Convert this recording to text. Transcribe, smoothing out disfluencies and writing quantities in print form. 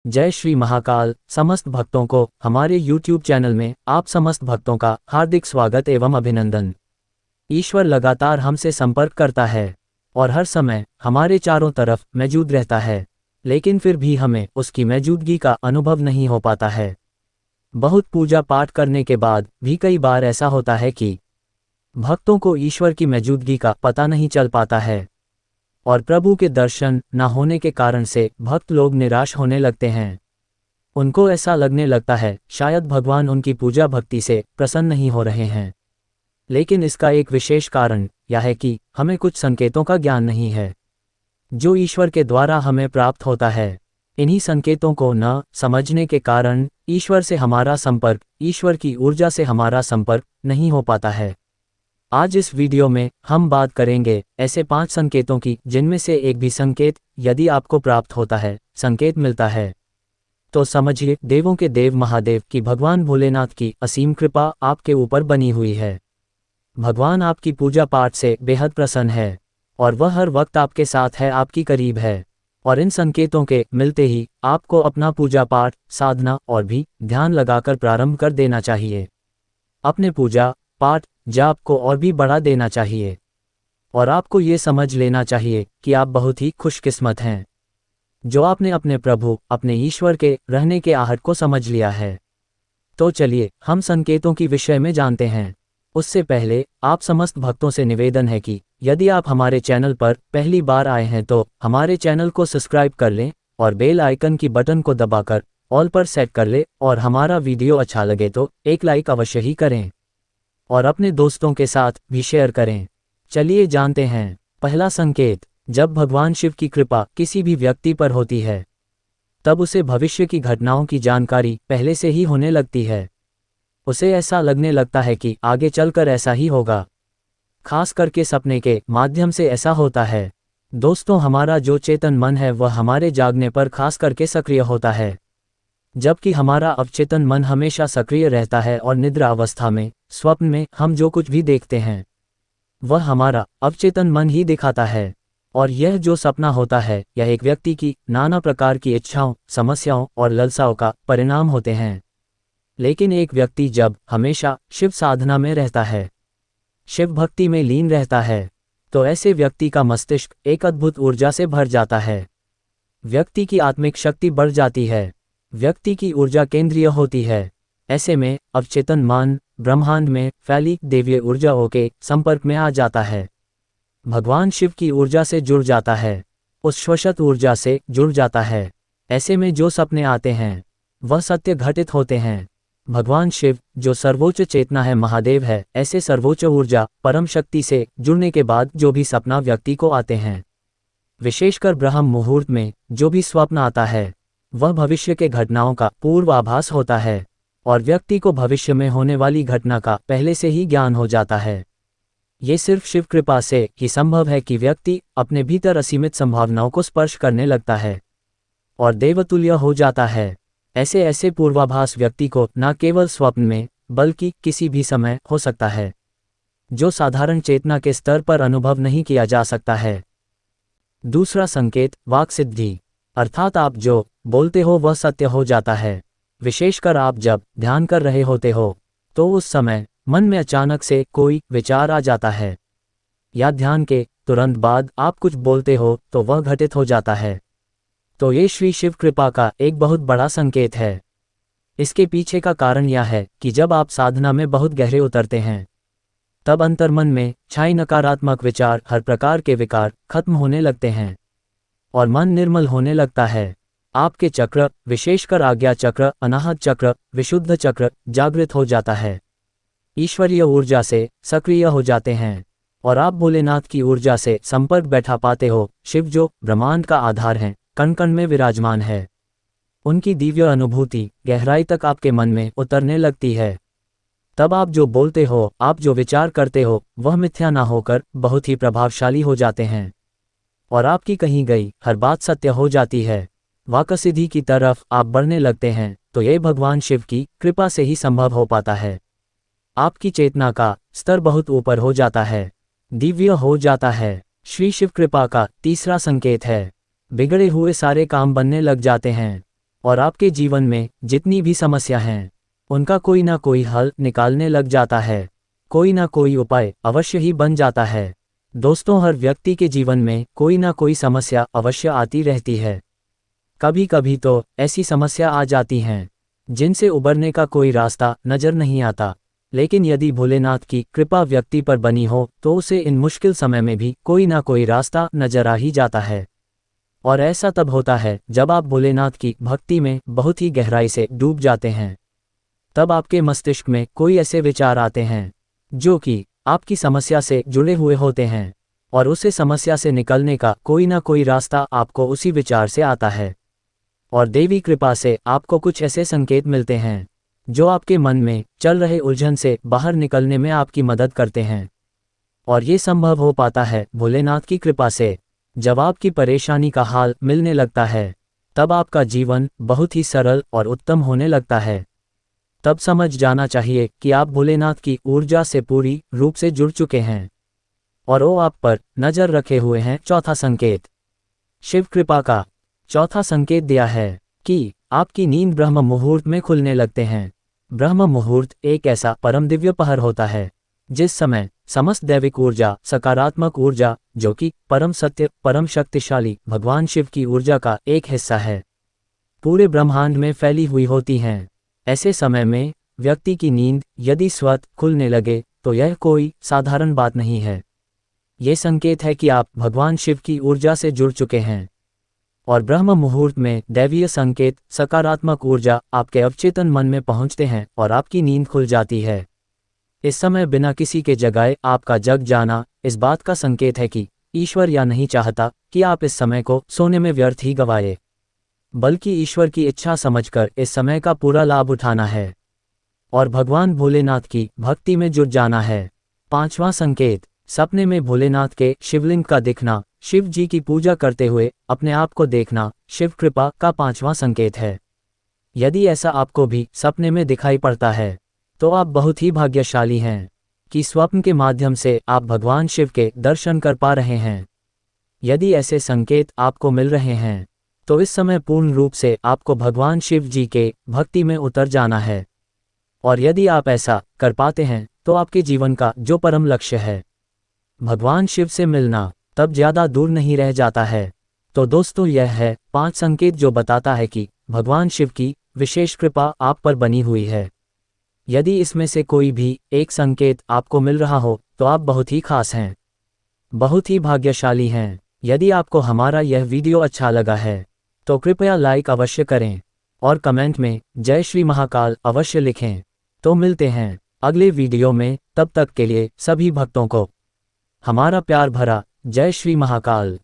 जय श्री महाकाल। समस्त भक्तों को हमारे YouTube चैनल में आप समस्त भक्तों का हार्दिक स्वागत एवं अभिनंदन। ईश्वर लगातार हमसे संपर्क करता है और हर समय हमारे चारों तरफ मौजूद रहता है, लेकिन फिर भी हमें उसकी मौजूदगी का अनुभव नहीं हो पाता है। बहुत पूजा पाठ करने के बाद भी कई बार ऐसा होता है कि भक्तों को ईश्वर की मौजूदगी का पता नहीं चल पाता है और प्रभु के दर्शन न होने के कारण से भक्त लोग निराश होने लगते हैं। उनको ऐसा लगने लगता है शायद भगवान उनकी पूजा भक्ति से प्रसन्न नहीं हो रहे हैं। लेकिन इसका एक विशेष कारण यह है कि हमें कुछ संकेतों का ज्ञान नहीं है जो ईश्वर के द्वारा हमें प्राप्त होता है। इन्हीं संकेतों को न समझने के कारण ईश्वर से हमारा संपर्क, ईश्वर की ऊर्जा से हमारा संपर्क नहीं हो पाता है। आज इस वीडियो में हम बात करेंगे ऐसे 5 संकेतों की जिनमें से एक भी संकेत यदि आपको प्राप्त होता है, संकेत मिलता है, तो समझिए देवों के देव महादेव की भगवान भोलेनाथ की असीम कृपा आपके ऊपर बनी हुई है। भगवान आपकी पूजा पाठ से बेहद प्रसन्न है और वह हर वक्त आपके साथ है, आपकी करीब है। और इन संकेतों के मिलते ही आपको अपना पूजा पाठ, साधना और भी ध्यान लगाकर प्रारंभ कर देना चाहिए। अपने पूजा पाठ जाप को और भी बढ़ा देना चाहिए और आपको ये समझ लेना चाहिए कि आप बहुत ही खुशकिस्मत हैं जो आपने अपने प्रभु, अपने ईश्वर के रहने के आहट को समझ लिया है। तो चलिए हम संकेतों की विषय में जानते हैं। उससे पहले आप समस्त भक्तों से निवेदन है कि यदि आप हमारे चैनल पर पहली बार आए हैं तो हमारे चैनल को सब्सक्राइब कर लें और बेल आइकन की बटन को दबाकर ऑल पर सेट कर लें और हमारा वीडियो अच्छा लगे तो एक लाइक अवश्य ही करें और अपने दोस्तों के साथ भी शेयर करें। चलिए जानते हैं पहला संकेत। जब भगवान शिव की कृपा किसी भी व्यक्ति पर होती है तब उसे भविष्य की घटनाओं की जानकारी पहले से ही होने लगती है। उसे ऐसा लगने लगता है कि आगे चलकर ऐसा ही होगा। खास करके सपने के माध्यम से ऐसा होता है। दोस्तों, हमारा जो चेतन मन है वह हमारे जागने पर खास करके सक्रिय होता है, जबकि हमारा अवचेतन मन हमेशा सक्रिय रहता है और निद्रा अवस्था में, स्वप्न में हम जो कुछ भी देखते हैं वह हमारा अवचेतन मन ही दिखाता है। और यह जो सपना होता है यह एक व्यक्ति की नाना प्रकार की इच्छाओं, समस्याओं और लालसाओं का परिणाम होते हैं। लेकिन एक व्यक्ति जब हमेशा शिव साधना में रहता है, शिव भक्ति में लीन रहता है, तो ऐसे व्यक्ति का मस्तिष्क एक अद्भुत ऊर्जा से भर जाता है। व्यक्ति की आत्मिक शक्ति बढ़ जाती है, व्यक्ति की ऊर्जा केंद्रीय होती है। ऐसे में अवचेतन मन ब्रह्मांड में फैली देवीय ऊर्जाओं के संपर्क में आ जाता है, भगवान शिव की ऊर्जा से जुड़ जाता है, उस श्वसत ऊर्जा से जुड़ जाता है। ऐसे में जो सपने आते हैं वह सत्य घटित होते हैं। भगवान शिव जो सर्वोच्च चेतना है, महादेव है, ऐसे सर्वोच्च ऊर्जा परम शक्ति से जुड़ने के बाद जो भी सपना व्यक्ति को आते हैं, विशेषकर ब्रह्म मुहूर्त में जो भी स्वप्न आता है वह भविष्य के घटनाओं का पूर्वाभास होता है और व्यक्ति को भविष्य में होने वाली घटना का पहले से ही ज्ञान हो जाता है। ये सिर्फ शिव कृपा से ही संभव है कि व्यक्ति अपने भीतर असीमित संभावनाओं को स्पर्श करने लगता है और देवतुल्य हो जाता है। ऐसे पूर्वाभास व्यक्ति को न केवल स्वप्न में बल्कि किसी भी समय हो सकता है, जो साधारण चेतना के स्तर पर अनुभव नहीं किया जा सकता है। दूसरा संकेत, वाक् सिद्धि, अर्थात आप जो बोलते हो वह सत्य हो जाता है। विशेषकर आप जब ध्यान कर रहे होते हो तो उस समय मन में अचानक से कोई विचार आ जाता है या ध्यान के तुरंत बाद आप कुछ बोलते हो तो वह घटित हो जाता है। तो ये श्री शिव कृपा का एक बहुत बड़ा संकेत है। इसके पीछे का कारण यह है कि जब आप साधना में बहुत गहरे उतरते हैं तब अंतर्मन में छाई नकारात्मक विचार, हर प्रकार के विकार खत्म होने लगते हैं और मन निर्मल होने लगता है। आपके चक्र, विशेषकर आज्ञा चक्र, अनाहत चक्र, विशुद्ध चक्र जागृत हो जाता है, ईश्वरीय ऊर्जा से सक्रिय हो जाते हैं और आप भोलेनाथ की ऊर्जा से संपर्क बैठा पाते हो। शिव जो ब्रह्मांड का आधार हैं, कण कण में विराजमान है। उनकी दिव्य अनुभूति गहराई तक आपके मन में उतरने लगती है। तब आप जो बोलते हो, आप जो विचार करते हो वह मिथ्या ना होकर बहुत ही प्रभावशाली हो जाते हैं और आपकी कही गई हर बात सत्य हो जाती है। वाक्सिद्धि की तरफ आप बढ़ने लगते हैं तो यह भगवान शिव की कृपा से ही संभव हो पाता है। आपकी चेतना का स्तर बहुत ऊपर हो जाता है, दिव्य हो जाता है। श्री शिव कृपा का तीसरा संकेत है, बिगड़े हुए सारे काम बनने लग जाते हैं। और आपके जीवन में जितनी भी समस्या हैं उनका कोई ना कोई हल निकालने लग जाता है, कोई ना कोई उपाय अवश्य ही बन जाता है। दोस्तों, हर व्यक्ति के जीवन में कोई ना कोई समस्या अवश्य आती रहती है। कभी कभी तो ऐसी समस्या आ जाती हैं जिनसे उबरने का कोई रास्ता नजर नहीं आता, लेकिन यदि भोलेनाथ की कृपा व्यक्ति पर बनी हो तो उसे इन मुश्किल समय में भी कोई ना कोई रास्ता नजर आ ही जाता है। और ऐसा तब होता है जब आप भोलेनाथ की भक्ति में बहुत ही गहराई से डूब जाते हैं। तब आपके मस्तिष्क में कोई ऐसे विचार आते हैं जो कि आपकी समस्या से जुड़े हुए होते हैं, और उसे समस्या से निकलने का कोई ना कोई रास्ता आपको उसी विचार से आता है। और देवी कृपा से आपको कुछ ऐसे संकेत मिलते हैं जो आपके मन में चल रहे उलझन से बाहर निकलने में आपकी मदद करते हैं। और ये संभव हो पाता है भोलेनाथ की कृपा से। जब आपकी परेशानी का हाल मिलने लगता है तब आपका जीवन बहुत ही सरल और उत्तम होने लगता है। तब समझ जाना चाहिए कि आप भोलेनाथ की ऊर्जा से पूरी रूप से जुड़ चुके हैं और वो आप पर नजर रखे हुए हैं। चौथा संकेत, शिव कृपा का चौथा संकेत दिया है कि आपकी नींद ब्रह्म मुहूर्त में खुलने लगते हैं। ब्रह्म मुहूर्त एक ऐसा परम दिव्य पहर होता है जिस समय समस्त दैविक ऊर्जा, सकारात्मक ऊर्जा, जो कि परम सत्य, परम शक्तिशाली भगवान शिव की ऊर्जा का एक हिस्सा है, पूरे ब्रह्मांड में फैली हुई होती हैं। ऐसे समय में व्यक्ति की नींद यदि स्वतः खुलने लगे तो यह कोई साधारण बात नहीं है। ये संकेत है कि आप भगवान शिव की ऊर्जा से जुड़ चुके हैं। और ब्रह्म मुहूर्त में दैवीय संकेत, सकारात्मक ऊर्जा आपके अवचेतन मन में पहुंचते हैं और आपकी नींद खुल जाती है। इस समय बिना किसी के जगाए आपका जग जाना इस बात का संकेत है कि ईश्वर या नहीं चाहता कि आप इस समय को सोने में व्यर्थ ही गंवाए, बल्कि ईश्वर की इच्छा समझकर इस समय का पूरा लाभ उठाना है और भगवान भोलेनाथ की भक्ति में जुट जाना है। पांचवां संकेत, सपने में भोलेनाथ के शिवलिंग का दिखना, शिव जी की पूजा करते हुए अपने आप को देखना शिव कृपा का पांचवां संकेत है। यदि ऐसा आपको भी सपने में दिखाई पड़ता है तो आप बहुत ही भाग्यशाली हैं कि स्वप्न के माध्यम से आप भगवान शिव के दर्शन कर पा रहे हैं। यदि ऐसे संकेत आपको मिल रहे हैं तो इस समय पूर्ण रूप से आपको भगवान शिव जी के भक्ति में उतर जाना है। और यदि आप ऐसा कर पाते हैं तो आपके जीवन का जो परम लक्ष्य है, भगवान शिव से मिलना, तब ज़्यादा दूर नहीं रह जाता है। तो दोस्तों, यह है 5 संकेत जो बताता है कि भगवान शिव की विशेष कृपा आप पर बनी हुई है। यदि इसमें से कोई भी एक संकेत आपको मिल रहा हो तो आप बहुत ही खास हैं, बहुत ही भाग्यशाली हैं। यदि आपको हमारा यह वीडियो अच्छा लगा है तो कृपया लाइक अवश्य करें और कमेंट में जय श्री महाकाल अवश्य लिखें। तो मिलते हैं अगले वीडियो में, तब तक के लिए सभी भक्तों को हमारा प्यार भरा जय श्री महाकाल।